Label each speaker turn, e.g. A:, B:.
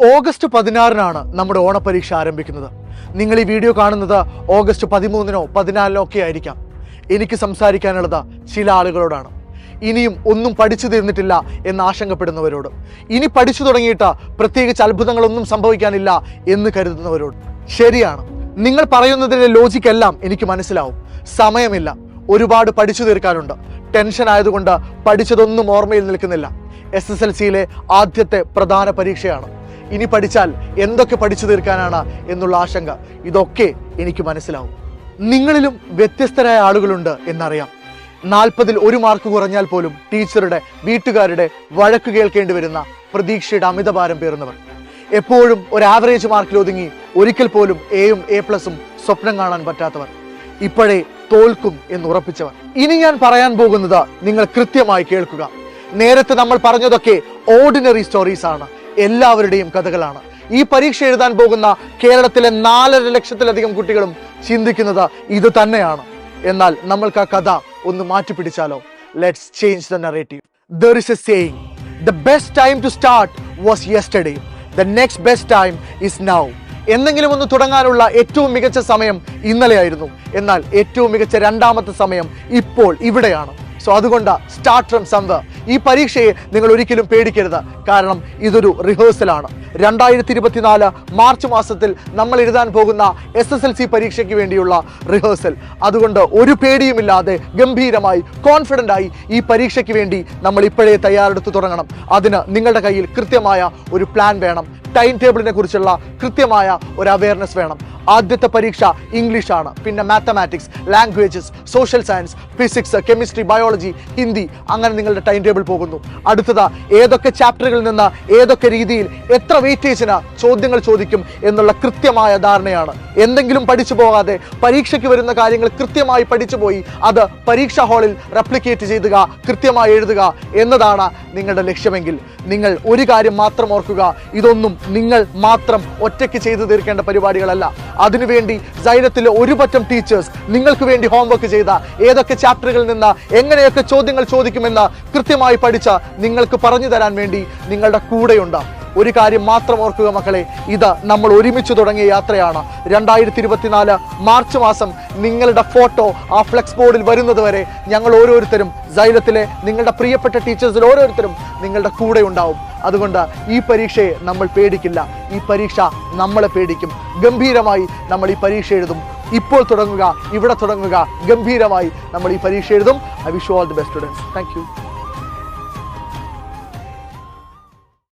A: August 16-നാണ് നമ്മുടെ ഓണപരീക്ഷ ആരംഭിക്കുന്നത്. നിങ്ങൾ ഈ വീഡിയോ കാണുന്നത് ഓഗസ്റ്റ് 13-നോ 14-നോ ഒക്കെ ആയിരിക്കാം. എനിക്ക് സംസാരിക്കാനുള്ളത് ചില ആളുകളോടാണ്. ഇനിയും ഒന്നും പഠിച്ചു തീർന്നിട്ടില്ല എന്ന് ആശങ്കപ്പെടുന്നവരോട്, ഇനി പഠിച്ചു തുടങ്ങിയിട്ട് പ്രത്യേകിച്ച് അത്ഭുതങ്ങളൊന്നും സംഭവിക്കാനില്ല എന്ന് കരുതുന്നവരോട്. ശരിയാണ്, നിങ്ങൾ പറയുന്നതിൻ്റെ ലോജിക്കെല്ലാം എനിക്ക് മനസ്സിലാവും. സമയമില്ല, ഒരുപാട് പഠിച്ചു തീർക്കാനുണ്ട്. ടെൻഷൻ ആയതുകൊണ്ട് പഠിച്ചതൊന്നും ഓർമ്മയിൽ നിൽക്കുന്നില്ല. SSLCയിലെ ആദ്യത്തെ പ്രധാന പരീക്ഷയാണ്. ഇനി പഠിച്ചാൽ എന്തൊക്കെ പഠിച്ചു തീർക്കാനാണ് എന്നുള്ള ആശങ്ക, ഇതൊക്കെ എനിക്ക് മനസ്സിലാവും. നിങ്ങളിലും വ്യത്യസ്തരായ ആളുകളുണ്ട് എന്നറിയാം. 40-ൽ 1 മാർക്ക് കുറഞ്ഞാൽ പോലും ടീച്ചറുടെ, വീട്ടുകാരുടെ വഴക്ക് കേൾക്കേണ്ടി വരുന്ന പ്രതീക്ഷയുടെ അമിതഭാരം പേറുന്നവർ. എപ്പോഴും ഒരു ആവറേജ് മാർക്കിൽ ഒതുങ്ങി ഒരിക്കൽ പോലും എയും A+ഉം സ്വപ്നം കാണാൻ പറ്റാത്തവർ. ഇപ്പോഴേ തോൽക്കും എന്ന് ഉറപ്പിച്ചവർ. ഇനി ഞാൻ പറയാൻ പോകുന്നത് നിങ്ങൾ കൃത്യമായി കേൾക്കുക. നേരത്തെ നമ്മൾ പറഞ്ഞതൊക്കെ ഓർഡിനറി സ്റ്റോറീസ് ആണ്, എല്ലാവരുടെയും കഥകളാണ്. ഈ പരീക്ഷ എഴുതാൻ പോകുന്ന കേരളത്തിലെ 4.5 ലക്ഷത്തിലധികം കുട്ടികളും ചിന്തിക്കുന്നത് ഇത് തന്നെയാണ്. എന്നാൽ നമ്മൾക്ക് ആ കഥ ഒന്ന് മാറ്റിപ്പിടിച്ചാലോ? Let's change the narrative. There is a saying, the best time to start was yesterday, the next best time is now. എന്തെങ്കിലും ഒന്ന് തുടങ്ങാനുള്ള ഏറ്റവും മികച്ച സമയം ഇന്നലെയായിരുന്നു, എന്നാൽ ഏറ്റവും മികച്ച രണ്ടാമത്തെ സമയം ഇപ്പോൾ ഇവിടെയാണ്. സോ അതുകൊണ്ട് സ്റ്റാർട്ട് ഫ്രം സംവെയർ. ഈ പരീക്ഷയെ നിങ്ങൾ ഒരിക്കലും പേടിക്കരുത്, കാരണം ഇതൊരു റിഹേഴ്സലാണ്. 2024 മാർച്ച് മാസത്തിൽ നമ്മൾ എഴുതാൻ പോകുന്ന SSLC പരീക്ഷയ്ക്ക് വേണ്ടിയുള്ള റിഹേഴ്സൽ. അതുകൊണ്ട് ഒരു പേടിയുമില്ലാതെ ഗംഭീരമായി കോൺഫിഡൻ്റായി ഈ പരീക്ഷയ്ക്ക് വേണ്ടി നമ്മൾ ഇപ്പോഴേ തയ്യാറെടുത്ത് തുടങ്ങണം. അതിന് നിങ്ങളുടെ കയ്യിൽ കൃത്യമായ ഒരു പ്ലാൻ വേണം. ടൈം ടേബിളിനെ കുറിച്ചുള്ള കൃത്യമായ ഒരു അവയർനെസ് വേണം. ആദ്യത്തെ പരീക്ഷ ഇംഗ്ലീഷാണ്, പിന്നെ mathematics, languages, social science, physics, chemistry, biology, Hindi, അങ്ങനെ നിങ്ങളുടെ ടൈം ടേബിൾ പോകുന്നു. അടുത്തത് ഏതൊക്കെ ചാപ്റ്ററുകളിൽ നിന്ന് ഏതൊക്കെ രീതിയിൽ എത്ര വെയിറ്റേജിന് ചോദ്യങ്ങൾ ചോദിക്കും എന്നുള്ള കൃത്യമായ ധാരണയാണ്. എന്തെങ്കിലും പഠിച്ചു പോകാതെ പരീക്ഷയ്ക്ക് വരുന്ന കാര്യങ്ങൾ കൃത്യമായി പഠിച്ചു പോയി അത് പരീക്ഷാ ഹാളിൽ റെപ്ലിക്കേറ്റ് ചെയ്തുക, കൃത്യമായി എഴുതുക എന്നതാണ് നിങ്ങളുടെ ലക്ഷ്യമെങ്കിൽ നിങ്ങൾ ഒരു കാര്യം മാത്രം ഓർക്കുക, ഇതൊന്നും നിങ്ങൾ മാത്രം ഒറ്റയ്ക്ക് ചെയ്തു തീർക്കേണ്ട പരിപാടികളല്ല. അതിനുവേണ്ടി സൈലത്തിലെ ഒരു പറ്റം ടീച്ചേഴ്സ് നിങ്ങൾക്ക് വേണ്ടി ഹോംവർക്ക് ചെയ്ത ഏതൊക്കെ ചാപ്റ്ററുകളിൽ നിന്ന് എങ്ങനെയൊക്കെ ചോദ്യങ്ങൾ ചോദിക്കുമെന്ന് കൃത്യമായി പഠിച്ച നിങ്ങൾക്ക് പറഞ്ഞു തരാൻ വേണ്ടി നിങ്ങളുടെ കൂടെയുണ്ട്. ഒരു കാര്യം മാത്രം ഓർക്കുക മക്കളെ, ഇത് നമ്മൾ ഒരുമിച്ച് തുടങ്ങിയ യാത്രയാണ്. 2024 മാർച്ച് മാസം നിങ്ങളുടെ ഫോട്ടോ ആ ഫ്ലെക്സ് ബോർഡിൽ വരുന്നത് വരെ ഞങ്ങൾ ഓരോരുത്തരും, സൈലത്തിലെ നിങ്ങളുടെ പ്രിയപ്പെട്ട ടീച്ചേഴ്സിൽ ഓരോരുത്തരും നിങ്ങളുടെ കൂടെ ഉണ്ടാവും. അതുകൊണ്ട് ഈ പരീക്ഷയെ നമ്മൾ പേടിക്കില്ല, ഈ പരീക്ഷ നമ്മളെ പേടിക്കും. ഗംഭീരമായി നമ്മൾ ഈ പരീക്ഷ എഴുതും. ഇപ്പോൾ തുടങ്ങുക, ഇവിടെ തുടങ്ങുക, ഗംഭീരമായി നമ്മൾ ഈ പരീക്ഷ എഴുതും. I wish you all the best students. Thank you.